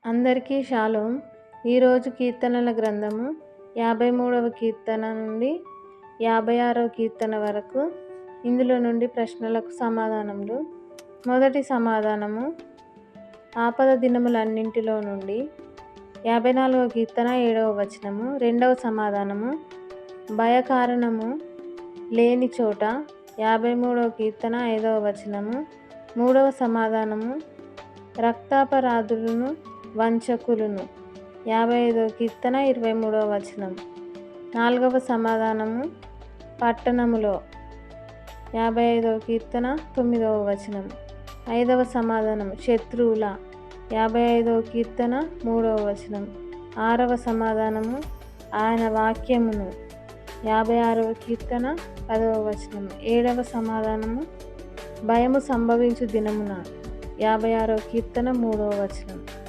అందరికీ షాలోమ్. ఈరోజు కీర్తనల గ్రంథము 53వ కీర్తన నుండి 56వ కీర్తన వరకు. ఇందులో నుండి ప్రశ్నలకు సమాధానములు. మొదటి సమాధానము ఆపద దినములన్నింటిలో నుండి 54వ కీర్తన 7వ వచనము. రెండవ సమాధానము భయకారణము లేని చోట 53వ కీర్తన 5వ వచనము. మూడవ సమాధానము రక్తాపరాధులను వంచకులను 55వ కీర్తన 23వ వచనం. నాలుగవ సమాధానము పట్టణములో 55వ కీర్తన 9వ వచనం. ఐదవ సమాధానం శత్రువుల 55వ కీర్తన 3వ వచనం. ఆరవ సమాధానము ఆయన వాక్యమును 56వ కీర్తన 10వ వచనం. ఏడవ సమాధానము భయము సంభవించు దినమున 56వ కీర్తన 3వ వచనం.